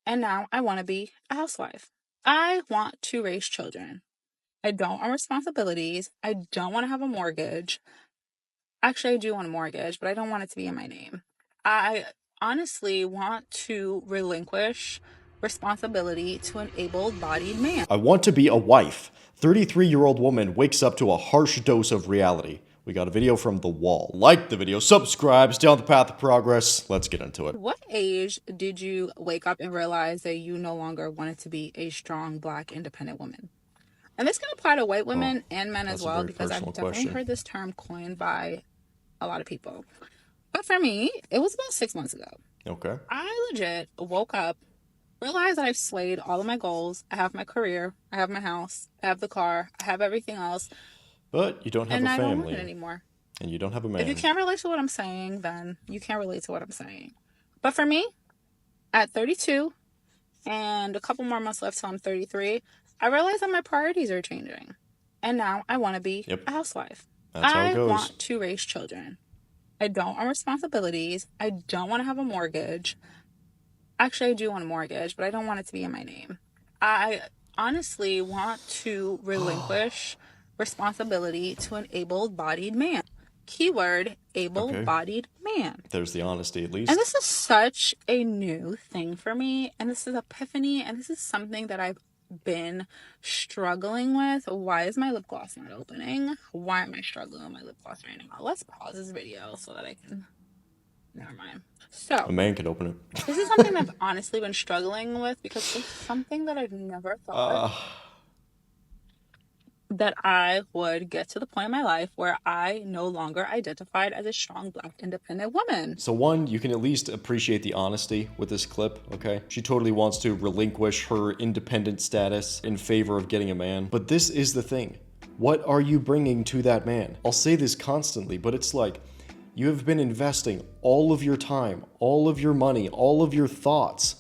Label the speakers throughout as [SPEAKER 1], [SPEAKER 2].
[SPEAKER 1] and now I want to be a housewife. I want to raise children. I don't want responsibilities. I don't want to have a mortgage. Actually, I do want a mortgage, but I don't want it to be in my name. I honestly want to relinquish responsibility to an able-bodied man.
[SPEAKER 2] I want to be a wife. 33-year-old woman wakes up to a harsh dose of reality. We got a video from The Wall. Like the video, subscribe, stay on the path of progress. Let's get into it.
[SPEAKER 1] What age did you wake up and realize that you no longer wanted to be a strong, Black, independent woman? And this can apply to white women and men as well, because I've definitely heard this term coined by a lot of people. But for me, it was about 6 months ago.
[SPEAKER 2] Okay.
[SPEAKER 1] I legit woke up, realized that I've slayed all of my goals. I have my career, I have my house, I have the car, I have everything else.
[SPEAKER 2] But you don't have a family.
[SPEAKER 1] And I don't want it anymore.
[SPEAKER 2] And you don't have a man.
[SPEAKER 1] If you can't relate to what I'm saying, then you can't relate to what I'm saying. But for me, at 32, and a couple more months left till I'm 33, I realized that my priorities are changing. And now I want to be a housewife.
[SPEAKER 2] That's how it goes.
[SPEAKER 1] I want to raise children. I don't want responsibilities. I don't want to have a mortgage. Actually, I do want a mortgage, but I don't want it to be in my name. I honestly want to relinquish responsibility to an able-bodied man. Keyword, able-bodied man.
[SPEAKER 2] There's the honesty, at least.
[SPEAKER 1] And this is such a new thing for me. And this is epiphany. And this is something that I've been struggling with. Why is my lip gloss not opening? Why am I struggling with my lip gloss right now? Let's pause this video so that I can... Never mind. So,
[SPEAKER 2] a man could open it.
[SPEAKER 1] This is something I've honestly been struggling with, because it's something that I've never thought that I would get to the point in my life where I no longer identified as a strong Black independent woman.
[SPEAKER 2] So one, you can at least appreciate the honesty with this clip, okay? She totally wants to relinquish her independent status in favor of getting a man. But this is the thing. What are you bringing to that man? I'll say this constantly, but it's like, you have been investing all of your time, all of your money, all of your thoughts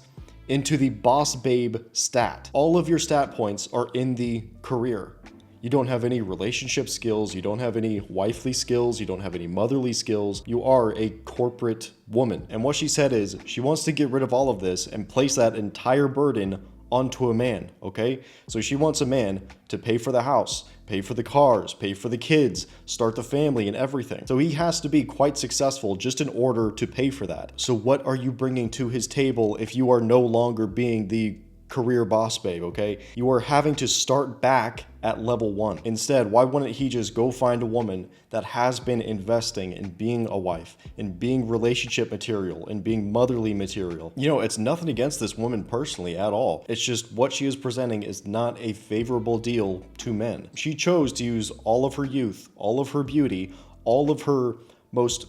[SPEAKER 2] into the boss babe stat. All of your stat points are in the career. You don't have any relationship skills, you don't have any wifely skills, you don't have any motherly skills. You are a corporate woman. And what she said is, she wants to get rid of all of this and place that entire burden onto a man, okay? So she wants a man to pay for the house, pay for the cars, pay for the kids, start the family and everything. So he has to be quite successful just in order to pay for that. So what are you bringing to his table if you are no longer being the career boss babe, okay? You are having to start back at level 1. Instead, why wouldn't he just go find a woman that has been investing in being a wife, in being relationship material, in being motherly material? You know, it's nothing against this woman personally at all. It's just what she is presenting is not a favorable deal to men. She chose to use all of her youth, all of her beauty, all of her most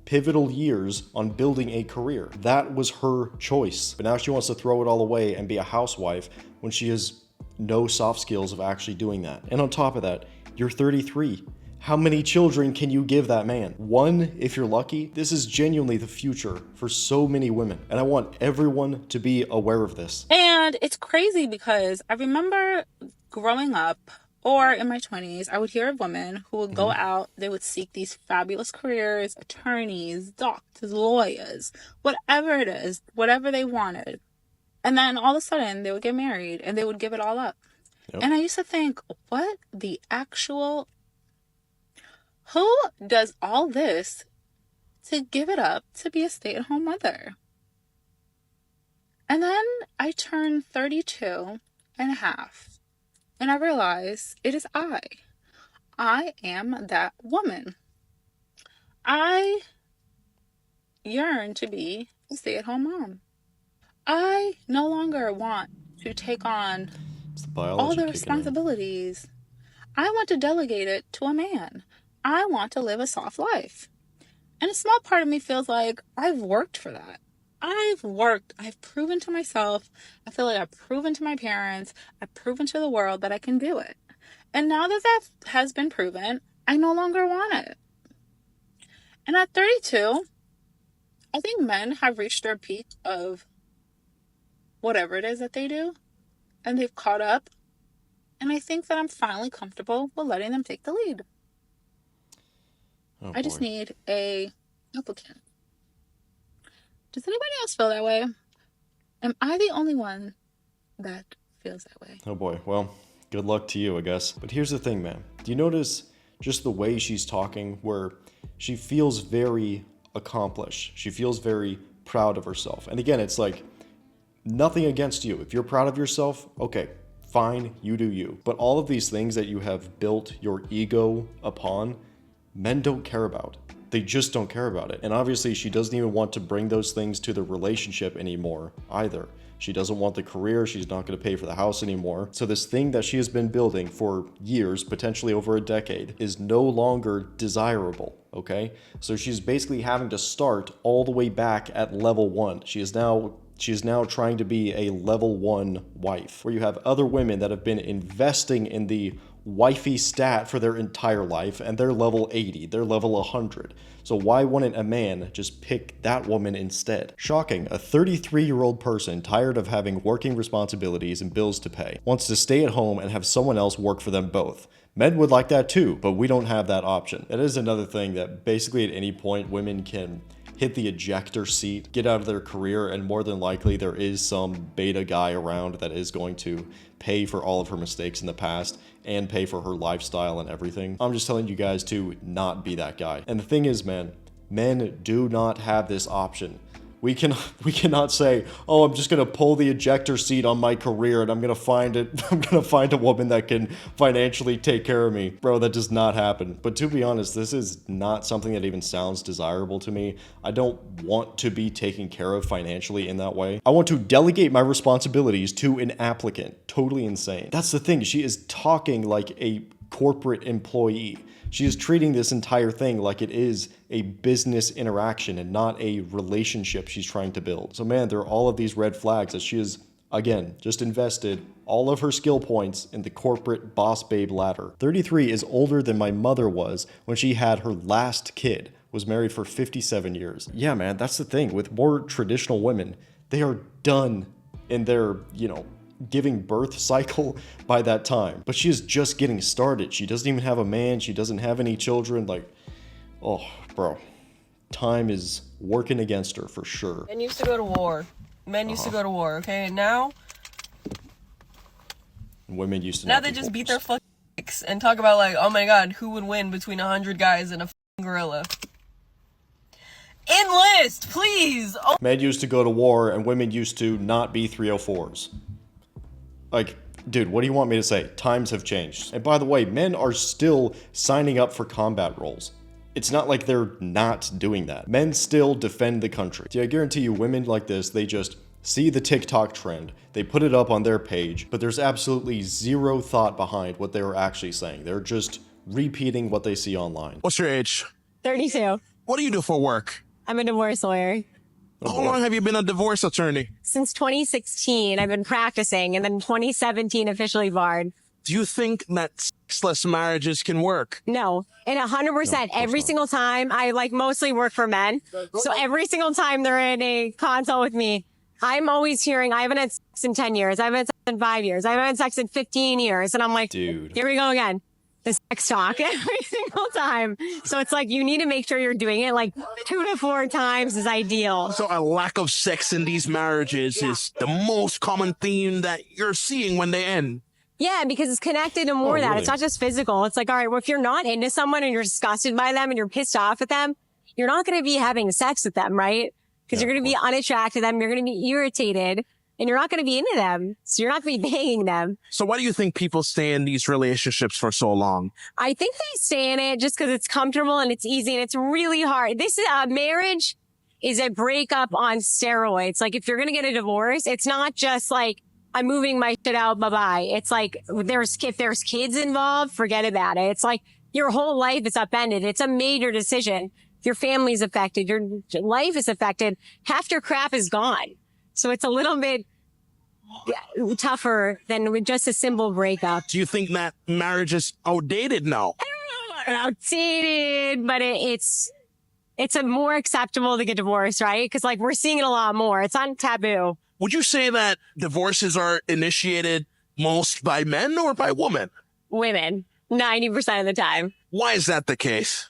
[SPEAKER 2] pivotal years on building a career. That was her choice. But now she wants to throw it all away and be a housewife when she has no soft skills of actually doing that. And on top of that, you're 33. How many children can you give that man? 1, if you're lucky. This is genuinely the future for so many women. And I want everyone to be aware of this.
[SPEAKER 1] And it's crazy because I remember growing up, or in my 20s, I would hear of women who would go out, they would seek these fabulous careers, attorneys, doctors, lawyers, whatever it is, whatever they wanted. And then all of a sudden, they would get married and they would give it all up. Yep. And I used to think, what the actual... Who does all this to give it up to be a stay-at-home mother? And then I turned 32 and a half. And I realized it is I. I am that woman. I yearn to be a stay-at-home mom. I no longer want to take on all the responsibilities. I want to delegate it to a man. I want to live a soft life. And a small part of me feels like I've worked for that. I've proven to myself, I feel like I've proven to my parents, I've proven to the world that I can do it. And now that that has been proven, I no longer want it. And at 32, I think men have reached their peak of whatever it is that they do, and they've caught up. And I think that I'm finally comfortable with letting them take the lead. I just need a applicant. Does anybody else feel that way? Am I the only one that feels that way?
[SPEAKER 2] Oh boy, well, good luck to you, I guess. But here's the thing, man. Do you notice just the way she's talking, where she feels very accomplished? She feels very proud of herself. And again, it's like, nothing against you. If you're proud of yourself, okay, fine, you do you. But all of these things that you have built your ego upon, men don't care about. They just don't care about it. And obviously, she doesn't even want to bring those things to the relationship anymore either. She doesn't want the career. She's not going to pay for the house anymore. So this thing that she has been building for years, potentially over a decade, is no longer desirable, okay? So she's basically having to start all the way back at level 1. She is now trying to be a level 1 wife, where you have other women that have been investing in the wifey stat for their entire life, and they're level 80, they're level 100. So why wouldn't a man just pick that woman instead? Shocking, a 33-year-old person tired of having working responsibilities and bills to pay wants to stay at home and have someone else work for them both. Men would like that too, but we don't have that option. That is another thing, that basically at any point women can hit the ejector seat, get out of their career, and more than likely there is some beta guy around that is going to pay for all of her mistakes in the past and pay for her lifestyle and everything. I'm just telling you guys to not be that guy. And the thing is, man, men do not have this option. We cannot say, oh, I'm just gonna pull the ejector seat on my career and I'm gonna find a woman that can financially take care of me. Bro, that does not happen. But to be honest, this is not something that even sounds desirable to me. I don't want to be taken care of financially in that way. I want to delegate my responsibilities to an applicant. Totally insane. That's the thing. She is talking like a corporate employee. She is treating this entire thing like it is a business interaction and not a relationship she's trying to build. So man, there are all of these red flags that she is, again, just invested all of her skill points in the corporate boss babe ladder. 33 is older than my mother was when she had her last kid, was married for 57 years. Yeah, man, that's the thing. With more traditional women, they are done in their, giving birth cycle by that time. But she is just getting started. She doesn't even have a man. She doesn't have any children. Like, oh, bro. Time is working against her for sure.
[SPEAKER 3] Men used to go to war. Men used to go to war, okay? And now
[SPEAKER 2] women used to
[SPEAKER 3] now they just beat their fucking dicks and talk about like, oh my god, who would win between 100 guys and a fucking gorilla? Enlist, please! Oh.
[SPEAKER 2] Men used to go to war and women used to not be 304s. Like, dude, what do you want me to say? Times have changed. And by the way, men are still signing up for combat roles. It's not like they're not doing that. Men still defend the country. See, I guarantee you, women like this, they just see the TikTok trend, they put it up on their page, but there's absolutely zero thought behind what they were actually saying. They're just repeating what they see online.
[SPEAKER 4] What's your age?
[SPEAKER 5] 32.
[SPEAKER 4] What do you do for work?
[SPEAKER 5] I'm a divorce lawyer.
[SPEAKER 4] How long have you been a divorce attorney?
[SPEAKER 5] Since 2016, I've been practicing, and then 2017 officially barred.
[SPEAKER 4] Do you think that sexless marriages can work?
[SPEAKER 5] No. And 100%, every single time, I mostly work for men. So every single time they're in a consult with me, I'm always hearing, I haven't had sex in 10 years. I haven't had sex in 5 years. I haven't had sex in 15 years. And I'm like,
[SPEAKER 2] dude,
[SPEAKER 5] here we go again. The sex talk every single time. So it's like, you need to make sure you're doing it 2 to 4 times is ideal.
[SPEAKER 4] So a lack of sex in these marriages is the most common theme that you're seeing when they end.
[SPEAKER 5] Yeah, because it's connected to more that.
[SPEAKER 2] Really?
[SPEAKER 5] It's not just physical. It's like, all right, well, if you're not into someone and you're disgusted by them and you're pissed off at them, you're not going to be having sex with them, right? Because you're going to be unattracted to them. You're going to be irritated. And you're not going to be into them. So you're not going to be banging them.
[SPEAKER 4] So why do you think people stay in these relationships for so long?
[SPEAKER 5] I think they stay in it just because it's comfortable and it's easy and it's really hard. This is marriage is a breakup on steroids. Like if you're going to get a divorce, it's not just like, I'm moving my shit out. Bye-bye. It's like if there's kids involved, forget about it. It's like your whole life is upended. It's a major decision. Your family's affected. Your life is affected. Half your crap is gone. So it's a little bit tougher than with just a simple breakup.
[SPEAKER 4] Do you think that marriage is outdated now?
[SPEAKER 5] I don't know about outdated, but it's a more acceptable to get divorced, right? Because we're seeing it a lot more. It's not taboo.
[SPEAKER 4] Would you say that divorces are initiated most by men or by women?
[SPEAKER 5] Women, 90% of the time.
[SPEAKER 4] Why is that the case?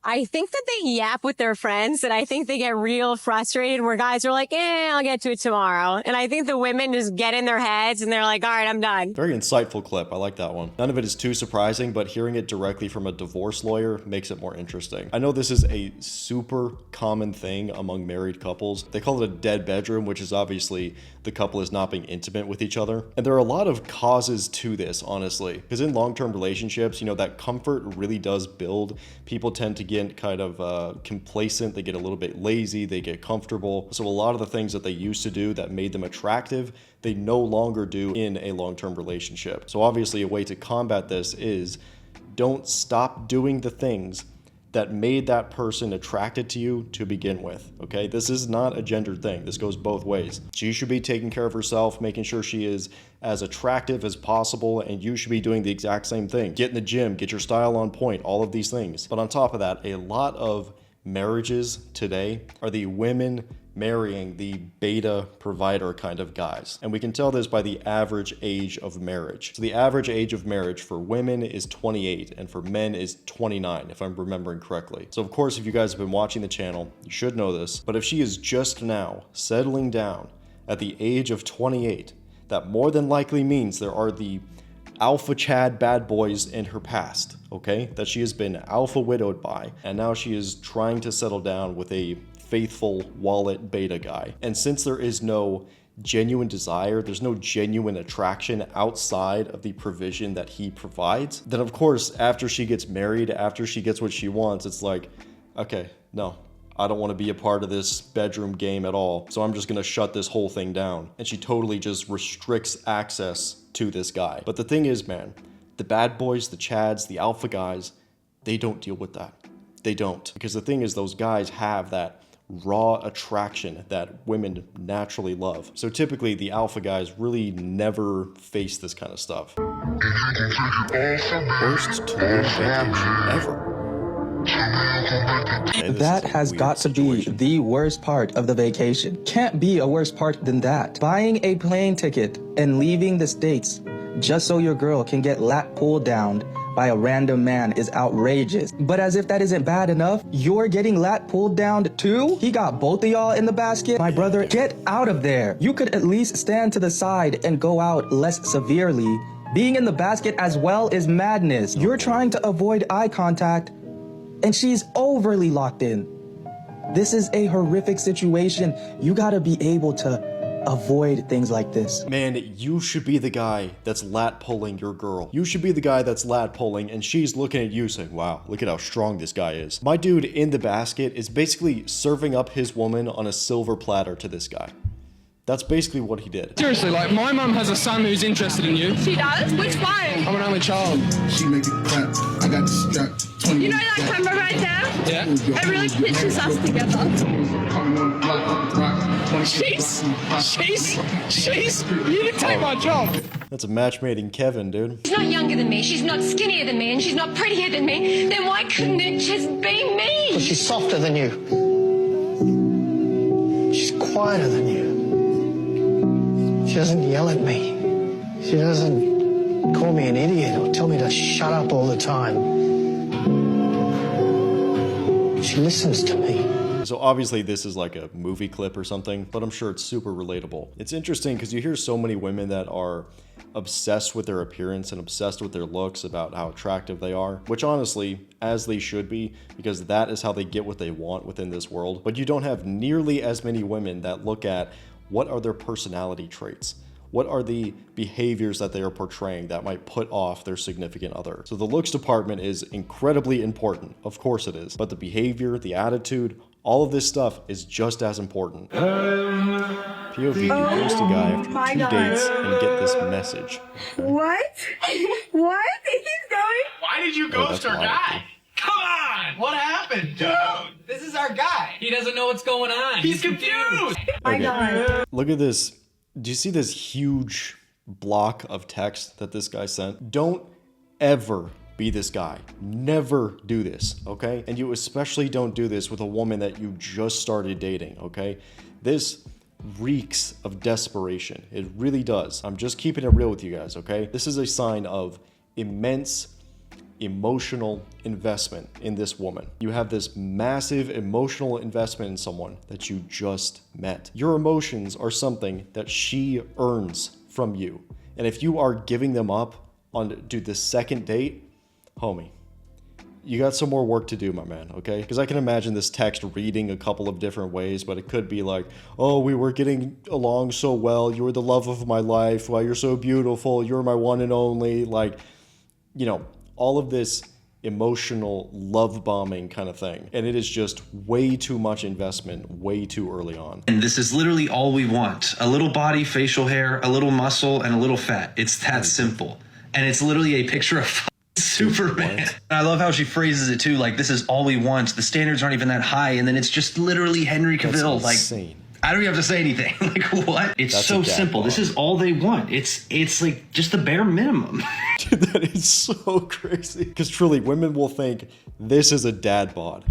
[SPEAKER 5] I think that they yap with their friends, and I think they get real frustrated where guys are like, I'll get to it tomorrow. And I think the women just get in their heads and they're like, all right, I'm done.
[SPEAKER 2] Very insightful clip. I like that one. None of it is too surprising, but hearing it directly from a divorce lawyer makes it more interesting. I know this is a super common thing among married couples. They call it a dead bedroom, which is obviously the couple is not being intimate with each other. And there are a lot of causes to this, honestly, because in long-term relationships, you know, that comfort really does build. People tend to get kind of complacent. They get a little bit lazy. They get comfortable. So a lot of the things that they used to do that made them attractive, they no longer do in a long-term relationship. So obviously a way to combat this is don't stop doing the things that made that person attracted to you to begin with, okay? This is not a gendered thing. This goes both ways. She should be taking care of herself, making sure she is as attractive as possible, and you should be doing the exact same thing. Get in the gym, get your style on point, all of these things. But on top of that, a lot of marriages today are the women marrying the beta provider kind of guys. And we can tell this by the average age of marriage. So the average age of marriage for women is 28 and for men is 29, if I'm remembering correctly. So of course, if you guys have been watching the channel, you should know this, but if she is just now settling down at the age of 28, that more than likely means there are the alpha Chad bad boys in her past, okay? That she has been alpha widowed by, and now she is trying to settle down with a faithful wallet beta guy. And since there is no genuine desire, there's no genuine attraction outside of the provision that he provides, then of course, after she gets married, after she gets what she wants, it's like, okay, no, I don't want to be a part of this bedroom game at all. So I'm just going to shut this whole thing down. And she totally just restricts access to this guy. But the thing is, man, the bad boys, the Chads, the alpha guys, they don't deal with that. They don't. Because the thing is, those guys have that raw attraction that women naturally love. So typically the alpha guys really never face this kind of stuff. Worst tour vacation ever.
[SPEAKER 6] That has got to be the worst part of the vacation. Can't be a worse part than that. Buying a plane ticket and leaving the States just so your girl can get lap pulled down by a random man is outrageous. But as if that isn't bad enough, you're getting lat pulled down too? He got both of y'all in the basket? My brother, get out of there. You could at least stand to the side and go out less severely. Being in the basket as well is madness. You're trying to avoid eye contact, and she's overly locked in. This is a horrific situation. You gotta be able to avoid things like this.
[SPEAKER 2] Man, you should be the guy that's lat pulling your girl. You should be the guy that's lat pulling and she's looking at you saying, wow, look at how strong this guy is. My dude in the basket is basically serving up his woman on a silver platter to this guy. That's basically what he did.
[SPEAKER 7] Seriously, like, my mum has a son who's interested in you.
[SPEAKER 8] She does? Which one?
[SPEAKER 7] I'm an only child.
[SPEAKER 9] She make it clap. I got the strap.
[SPEAKER 8] You know that camera right there?
[SPEAKER 7] Yeah.
[SPEAKER 8] It really pictures us together.
[SPEAKER 7] She's, you didn't take my job.
[SPEAKER 2] That's a match made in Kevin, dude.
[SPEAKER 10] She's not younger than me, she's not skinnier than me, and she's not prettier than me. Then why couldn't it just be me?
[SPEAKER 11] But she's softer than you. She's quieter than you. She doesn't yell at me. She doesn't call me an idiot or tell me to shut up all the time. She listens to me.
[SPEAKER 2] So obviously this is like a movie clip or something, but I'm sure it's super relatable. It's interesting because you hear so many women that are obsessed with their appearance and obsessed with their looks, about how attractive they are, which honestly, as they should be, because that is how they get what they want within this world. But you don't have nearly as many women that look at what are their personality traits. What are the behaviors that they are portraying that might put off their significant other? So the looks department is incredibly important. Of course it is. But the behavior, the attitude, all of this stuff is just as important. POV, you post a guy after 2 dates and get this message.
[SPEAKER 8] What? What? He's going?
[SPEAKER 12] Why did you ghost our guy? Come on! What happened, dude? This is our guy. He doesn't know what's going on. He's confused.
[SPEAKER 8] My God.
[SPEAKER 2] Look at this. Do you see this huge block of text that this guy sent? Don't ever be this guy. Never do this, okay? And you especially don't do this with a woman that you just started dating, okay? This reeks of desperation. It really does. I'm just keeping it real with you guys, okay? This is a sign of immense emotional investment in this woman. You have this massive emotional investment in someone that you just met. Your emotions are something that she earns from you. And if you are giving them up on, dude, the second date, homie, you got some more work to do, my man, okay? Because I can imagine this text reading a couple of different ways, but it could be like, oh, we were getting along so well. You were the love of my life. Wow, you're so beautiful. You're my one and only. Like, you know, all of this emotional love bombing kind of thing. And it is just way too much investment way too early on.
[SPEAKER 13] And this is literally all we want. A little body, facial hair, a little muscle, and a little fat. It's that simple. And it's literally a picture of Superman. And I love how she phrases it too, like, this is all we want. The standards aren't even that high. And then it's just literally Henry Cavill. Like, I don't even have to say anything. Like, what? It's so simple. This is all they want. It's like just the bare minimum.
[SPEAKER 2] Dude, that is so crazy. Because truly, women will think this is a dad bod.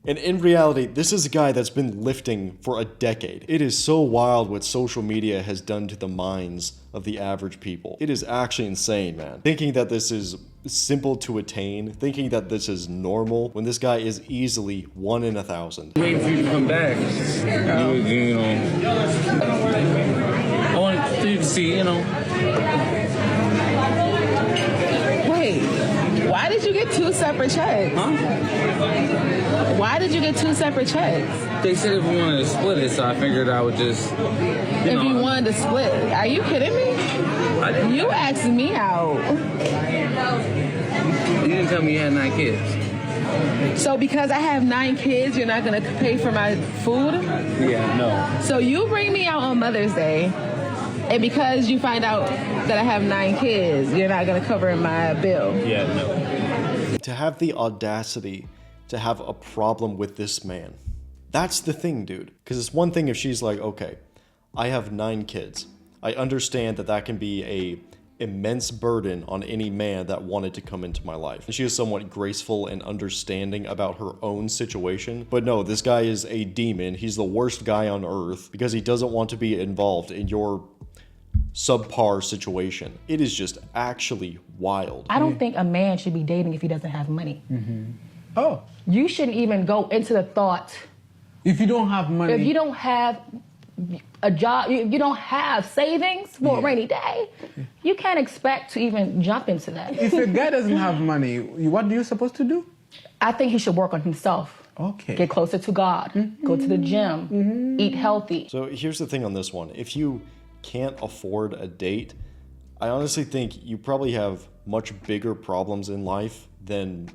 [SPEAKER 2] And in reality, this is a guy that's been lifting for a decade. It is so wild what social media has done to the minds of the average people. It is actually insane, man. Thinking that this is simple to attain, thinking that this is normal, when this guy is easily 1 in 1,000.
[SPEAKER 14] Waiting for you to come back. You know, I want you to see, you know.
[SPEAKER 15] Wait, why did you get 2 separate checks?
[SPEAKER 14] Huh?
[SPEAKER 15] Why did you get 2 separate checks?
[SPEAKER 14] They said if we wanted to split it, so I figured I would just,
[SPEAKER 15] If you wanted to split, are you kidding me? You asked me out.
[SPEAKER 14] You didn't tell me you had 9 kids.
[SPEAKER 15] So because I have 9 kids, you're not gonna pay for my food?
[SPEAKER 14] Yeah, no.
[SPEAKER 15] So you bring me out on Mother's Day, and because you find out that I have 9 kids, you're not gonna cover my bill?
[SPEAKER 14] Yeah, no.
[SPEAKER 2] To have the audacity to have a problem with this man. That's the thing, dude. Because it's one thing if she's like, okay, I have 9 kids. I understand that that can be a immense burden on any man that wanted to come into my life. And she is somewhat graceful and understanding about her own situation. But no, this guy is a demon. He's the worst guy on earth because he doesn't want to be involved in your subpar situation. It is just actually wild.
[SPEAKER 16] I don't think a man should be dating if he doesn't have money.
[SPEAKER 7] Oh.
[SPEAKER 16] You shouldn't even go into the thought.
[SPEAKER 7] If you don't have money.
[SPEAKER 16] If you don't have a job, if you don't have savings for a rainy day, you can't expect to even jump into that.
[SPEAKER 7] If a guy doesn't have money, what are you supposed to do?
[SPEAKER 16] I think he should work on himself.
[SPEAKER 7] Okay.
[SPEAKER 16] Get closer to God. Go to the gym. Eat healthy.
[SPEAKER 2] So here's the thing on this one. If you can't afford a date, I honestly think you probably have much bigger problems in life than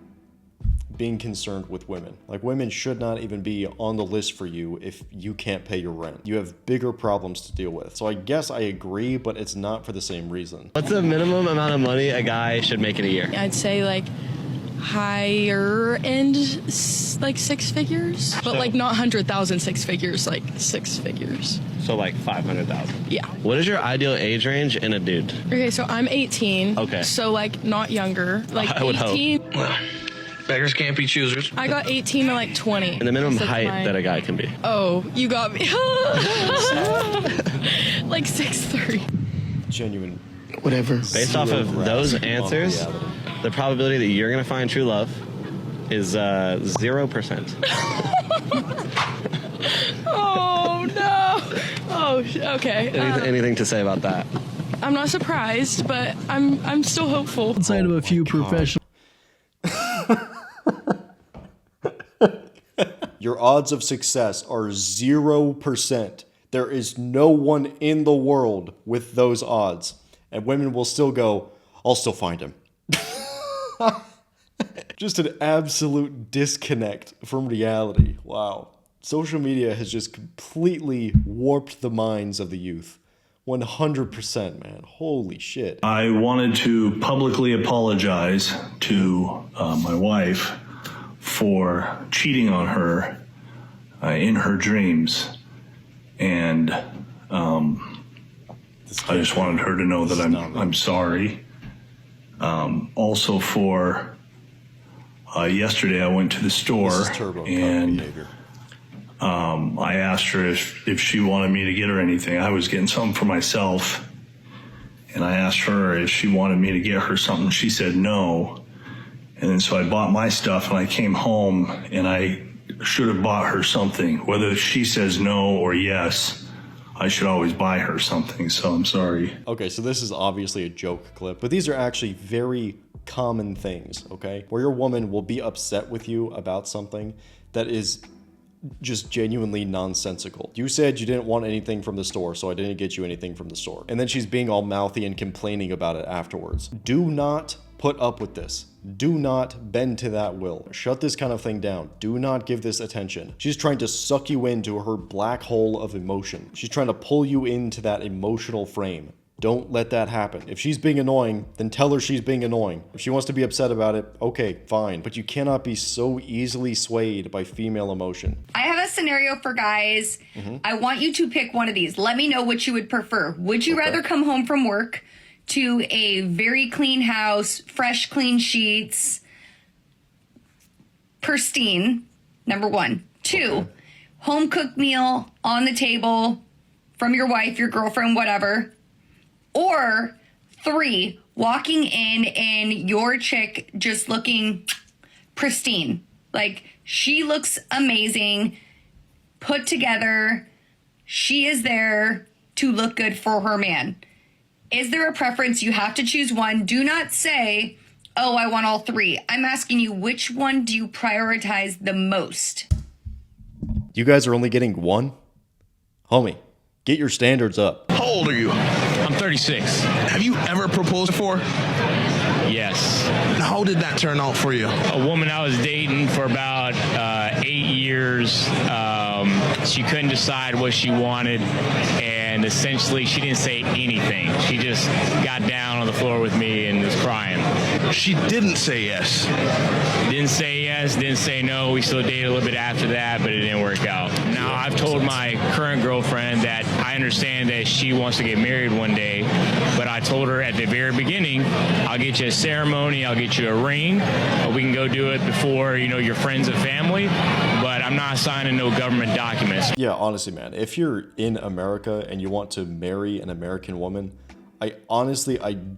[SPEAKER 2] being concerned with women. Like, women should not even be on the list for you if you can't pay your rent. You have bigger problems to deal with. So I guess I agree, but it's not for the same reason.
[SPEAKER 17] What's the minimum amount of money a guy should make in a year?
[SPEAKER 18] I'd say like higher end, like 6 figures, but like not 100,000 6 figures, like 6 figures.
[SPEAKER 17] So like 500,000.
[SPEAKER 18] Yeah.
[SPEAKER 17] What is your ideal age range in a dude?
[SPEAKER 18] Okay, so I'm 18.
[SPEAKER 17] Okay.
[SPEAKER 18] So like not younger, like
[SPEAKER 17] I would
[SPEAKER 18] 18.
[SPEAKER 17] hope. Well, beggars can't be choosers.
[SPEAKER 18] I got 18 to like 20.
[SPEAKER 17] And the minimum
[SPEAKER 18] That's
[SPEAKER 17] height
[SPEAKER 18] my-
[SPEAKER 17] that a guy can be.
[SPEAKER 18] Oh, you got me. Like 6'3".
[SPEAKER 2] Genuine.
[SPEAKER 17] Whatever. Based off of those answers, the probability that you're gonna find true love is 0%.
[SPEAKER 18] Oh no. Oh, okay.
[SPEAKER 17] Anything to say about that?
[SPEAKER 18] I'm not surprised, but I'm still hopeful.
[SPEAKER 19] Outside of a few professional.
[SPEAKER 2] Your odds of success are 0%. There is no one in the world with those odds. And women will still go, I'll still find him. Just an absolute disconnect from reality. Wow. Social media has just completely warped the minds of the youth. 100%, man. Holy shit.
[SPEAKER 20] I wanted to publicly apologize to my wife for cheating on her in her dreams. And I just wanted her to know that I'm sorry. Also for yesterday I went to the store and I asked her if she wanted me to get her anything. I was getting something for myself, and I asked her if she wanted me to get her something. She said no. And then so I bought my stuff and I came home and I should have bought her something. Whether she says no or yes, I should always buy her something. So I'm sorry.
[SPEAKER 2] Okay, so this is obviously a joke clip, but these are actually very common things, okay? Where your woman will be upset with you about something that is just genuinely nonsensical. You said you didn't want anything from the store, so I didn't get you anything from the store. And then she's being all mouthy and complaining about it afterwards. Do not put up with this. Do not bend to that will. Shut this kind of thing down. Do not give this attention. She's trying to suck you into her black hole of emotion. She's trying to pull you into that emotional frame. Don't let that happen. If she's being annoying, then tell her she's being annoying. If she wants to be upset about it, okay, fine. But you cannot be so easily swayed by female emotion.
[SPEAKER 19] I have a scenario for guys. I want you to pick one of these. Let me know which you would prefer. Would you rather come home from work to a very clean house, fresh, clean sheets, pristine, number one. Two, home cooked meal on the table from your wife, your girlfriend, whatever. Or three, walking in and your chick just looking pristine. Like, she looks amazing, put together. She is there to look good for her man. Is there a preference? You have to choose one. Do not say, oh, I want all three. I'm asking you, which one do you prioritize the most?
[SPEAKER 2] You guys are only getting one? Homie, get your standards up.
[SPEAKER 4] How old are you?
[SPEAKER 12] I'm 36.
[SPEAKER 4] Have you ever proposed before?
[SPEAKER 12] Yes.
[SPEAKER 4] How did that turn out for you?
[SPEAKER 12] A woman I was dating for about 8 years. She couldn't decide what she wanted, and essentially she didn't say anything. She just got down on the floor with me and was crying.
[SPEAKER 4] She didn't say yes.
[SPEAKER 12] Didn't say yes, didn't say no. We still dated a little bit after that, but it didn't work out. Now, I've told my current girlfriend that I understand that she wants to get married one day, but I told her at the very beginning, I'll get you a ceremony, I'll get you a ring, we can go do it before, you know, your friends and family, but I'm not signing no government documents.
[SPEAKER 2] Yeah, honestly, man, if you're in America and you want to marry an American woman, I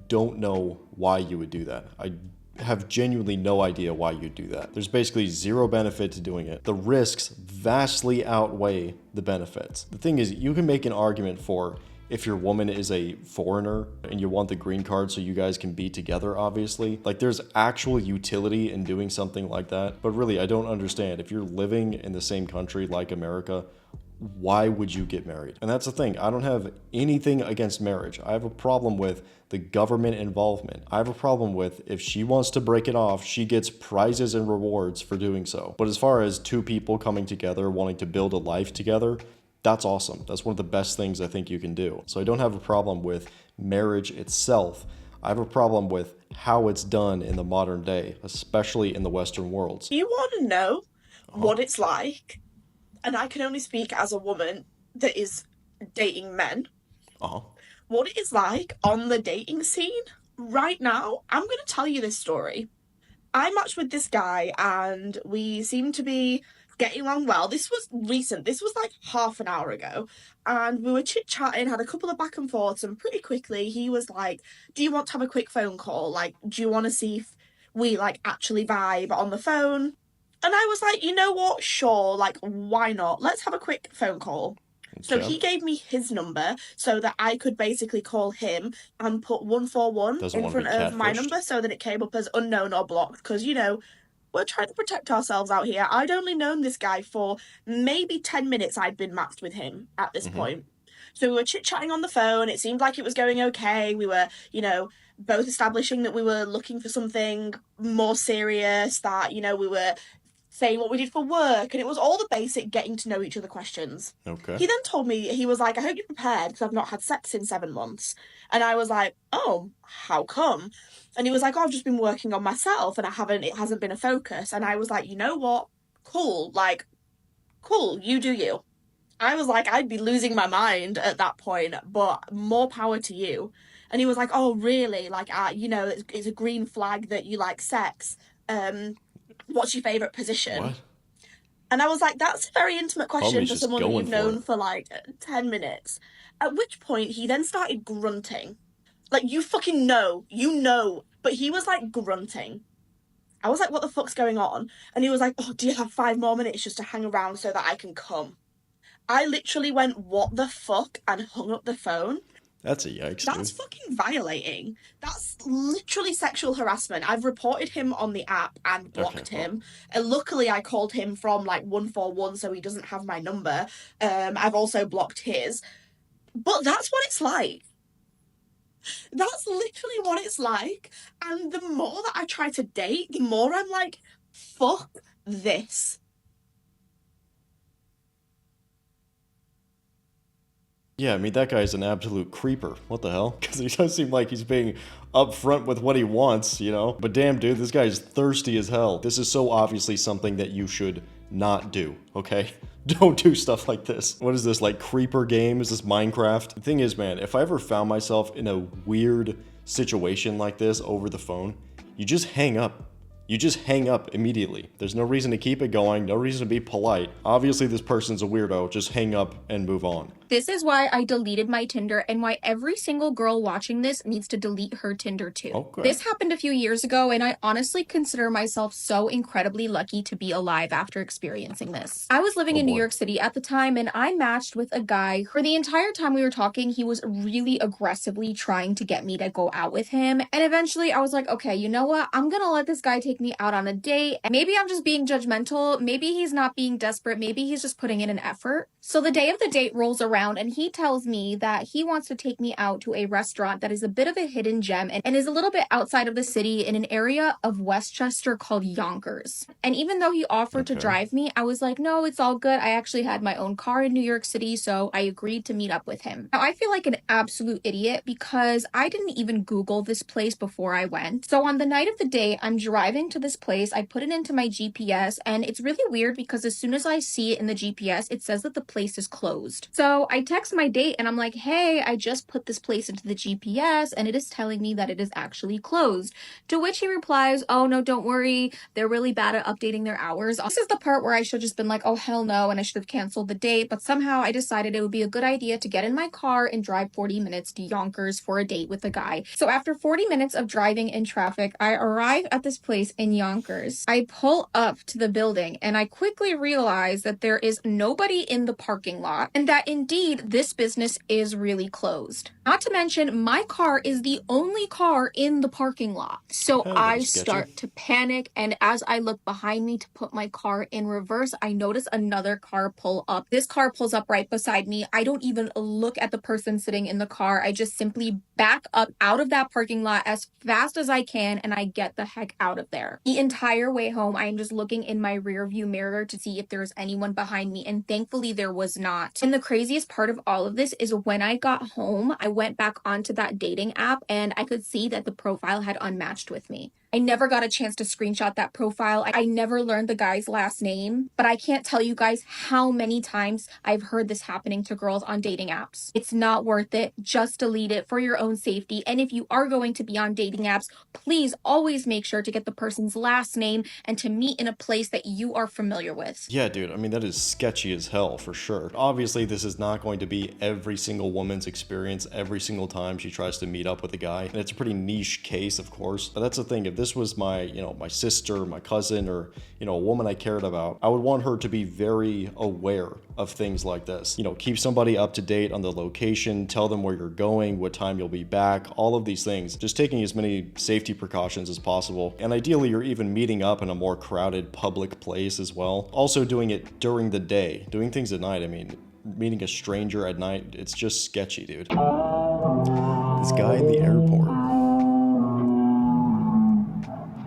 [SPEAKER 2] don't know why you would do that. I have genuinely no idea why you'd do that. There's basically zero benefit to doing it. The risks vastly outweigh the benefits. The thing is, you can make an argument for if your woman is a foreigner and you want the green card so you guys can be together, obviously. Like, there's actual utility in doing something like that. But really, I don't understand. If you're living in the same country like America, why would you get married? And that's the thing. I don't have anything against marriage. I have a problem with the government involvement. I have a problem with if she wants to break it off, she gets prizes and rewards for doing so. But as far as two people coming together, wanting to build a life together, that's awesome. That's one of the best things I think you can do. So I don't have a problem with marriage itself. I have a problem with how it's done in the modern day, especially in the Western worlds.
[SPEAKER 21] You want to know what it's like, and I can only speak as a woman that is dating men, what it is like on the dating scene. Right now, I'm going to tell you this story. I matched with this guy and we seemed to be getting along well. This was recent. This was like half an hour ago. And we were chit-chatting, had a couple of back and forths, and pretty quickly he was like, do you want to have a quick phone call? Like, do you want to see if we like actually vibe on the phone? And I was like, you know what? Sure, like, why not? Let's have a quick phone call. So he gave me his number so that I could basically call him and put 141 in front of my number so that it came up as unknown or blocked. Because, you know, we're trying to protect ourselves out here. I'd only known this guy for maybe 10 minutes. I'd been matched with him at this point. So we were chit-chatting on the phone. It seemed like it was going okay. We were, you know, both establishing that we were looking for something more serious, that, you know, we were saying what we did for work, and it was all the basic getting to know each other questions.
[SPEAKER 2] Okay.
[SPEAKER 21] He then told me, he was like, I hope you're prepared because I've not had sex in 7 months. And I was like, oh, how come? And he was like, oh, I've just been working on myself and it hasn't been a focus. And I was like, you know what? Cool. Like, cool. You do you. I was like, I'd be losing my mind at that point, but more power to you. And he was like, oh, really? Like, you know, it's a green flag that you like sex. What's your favourite position?
[SPEAKER 2] What?
[SPEAKER 21] And I was like, that's a very intimate question
[SPEAKER 2] Homie's
[SPEAKER 21] for
[SPEAKER 2] just
[SPEAKER 21] someone that
[SPEAKER 2] going
[SPEAKER 21] you've
[SPEAKER 2] for
[SPEAKER 21] known
[SPEAKER 2] it.
[SPEAKER 21] for like 10 minutes. At which point he then started grunting. Like, you fucking know, but he was like grunting. I was like, what the fuck's going on? And he was like, oh, do you have 5 more minutes just to hang around so that I can come? I literally went, what the fuck? And hung up the phone.
[SPEAKER 2] That's a yikes,
[SPEAKER 21] That's
[SPEAKER 2] dude.
[SPEAKER 21] fucking violating. That's literally sexual harassment. I've reported him on the app and blocked him. And luckily I called him from like 141 so he doesn't have my number. I've also blocked his. But that's what it's like. That's literally what it's like. And the more that I try to date, the more I'm like, fuck this.
[SPEAKER 2] Yeah, I mean, that guy's an absolute creeper. What the hell? Because he does seem like he's being upfront with what he wants, you know? But damn, dude, this guy's thirsty as hell. This is so obviously something that you should not do, okay? Don't do stuff like this. What is this, like creeper game? Is this Minecraft? The thing is, man, if I ever found myself in a weird situation like this over the phone, you just hang up. You just hang up immediately. There's no reason to keep it going, no reason to be polite. Obviously, this person's a weirdo. Just hang up and move on.
[SPEAKER 1] This is why I deleted my Tinder and why every single girl watching this needs to delete her Tinder too.
[SPEAKER 2] Okay.
[SPEAKER 1] This happened a few years ago and I honestly consider myself so incredibly lucky to be alive after experiencing this. I was living in New York City at the time and I matched with a guy who, for the entire time we were talking, he was really aggressively trying to get me to go out with him. And eventually I was like, okay, you know what? I'm gonna let this guy take me out on a date. Maybe I'm just being judgmental. Maybe he's not being desperate. Maybe he's just putting in an effort. So the day of the date rolls around and he tells me that he wants to take me out to a restaurant that is a bit of a hidden gem and is a little bit outside of the city in an area of Westchester called Yonkers. And even though he offered to drive me, I was like, no, it's all good. I actually had my own car in New York City, so I agreed to meet up with him. Now, I feel like an absolute idiot because I didn't even Google this place before I went. So on the night of the date, I'm driving to this place. I put it into my GPS and it's really weird because as soon as I see it in the GPS, it says that the place is closed. So I text my date and I'm like, hey, I just put this place into the GPS and it is telling me that it is actually closed. To which he replies, oh no, don't worry. They're really bad at updating their hours. This is the part where I should have just been like, oh hell no, and I should have canceled the date. But somehow I decided it would be a good idea to get in my car and drive 40 minutes to Yonkers for a date with a guy. So after 40 minutes of driving in traffic, I arrive at this place in Yonkers. I pull up to the building and I quickly realize that there is nobody in the parking lot and that indeed this business is really closed. Not to mention my car is the only car in the parking lot. So I start to panic, and as I look behind me to put my car in reverse, I notice another car pull up. This car pulls up right beside me. I don't even look at the person sitting in the car. I just simply back up out of that parking lot as fast as I can and I get the heck out of there. The entire way home, I am just looking in my rear view mirror to see if there's anyone behind me, and thankfully there was not. And the craziest part of all of this is when I got home, I went back onto that dating app and I could see that the profile had unmatched with me. I never got a chance to screenshot that profile. I never learned the guy's last name, but I can't tell you guys how many times I've heard this happening to girls on dating apps. It's not worth it. Just delete it for your own safety. And if you are going to be on dating apps, please always make sure to get the person's last name and to meet in a place that you are familiar with.
[SPEAKER 2] Yeah, dude, I mean, that is sketchy as hell for sure. Obviously, this is not going to be every single woman's experience every single time she tries to meet up with a guy. And it's a pretty niche case, of course. But that's the thing. If this was my, my sister, my cousin, or, a woman I cared about, I would want her to be very aware of things like this. Keep somebody up to date on the location, tell them where you're going, what time you'll be back, all of these things. Just taking as many safety precautions as possible. And ideally, you're even meeting up in a more crowded public place as well. Also doing it during the day. Doing things at night, I mean, meeting a stranger at night, it's just sketchy, dude. This guy in the airport.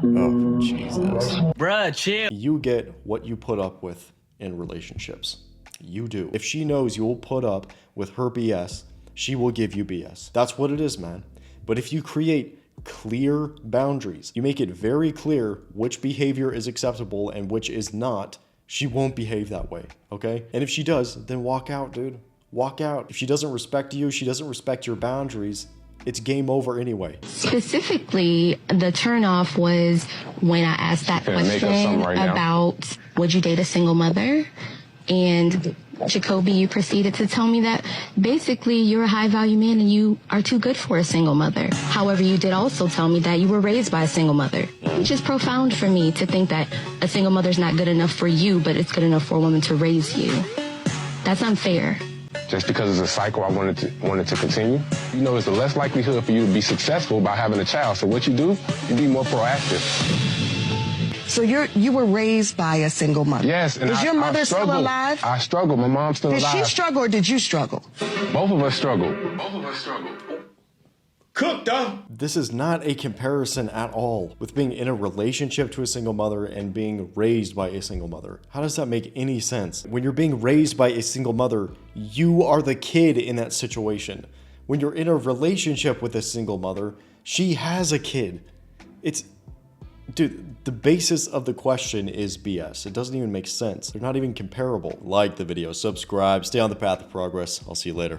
[SPEAKER 2] Oh, Jesus.
[SPEAKER 12] Bruh, chill.
[SPEAKER 2] You get what you put up with in relationships. You do. If she knows you'll put up with her BS, she will give you BS. That's what it is, man. But if you create clear boundaries, you make it very clear which behavior is acceptable and which is not, she won't behave that way, okay? And if she does, then walk out, dude. Walk out. If she doesn't respect you, she doesn't respect your boundaries, it's game over anyway.
[SPEAKER 22] Specifically, the turnoff was when I asked that question about would you date a single mother? And Jacoby, you proceeded to tell me that basically you're a high value man and you are too good for a single mother. However, you did also tell me that you were raised by a single mother, which is profound for me to think that a single mother's not good enough for you, but it's good enough for a woman to raise you. That's unfair.
[SPEAKER 3] Just because it's a cycle I wanted to continue. You know, there's a less likelihood for you to be successful by having a child. So what you do, you be more proactive.
[SPEAKER 5] So you were raised by a single mother?
[SPEAKER 3] Yes. And
[SPEAKER 5] Is your mother still alive?
[SPEAKER 3] I struggle. My mom's still alive.
[SPEAKER 5] Did she struggle or did you struggle?
[SPEAKER 3] Both of us struggle.
[SPEAKER 2] Cooked up. This is not a comparison at all with being in a relationship to a single mother and being raised by a single mother. How does that make any sense? When you're being raised by a single mother, you are the kid in that situation. When you're in a relationship with a single mother, she has a kid. Dude, the basis of the question is BS. It doesn't even make sense. They're not even comparable. Like the video, subscribe, stay on the path of progress. I'll see you later.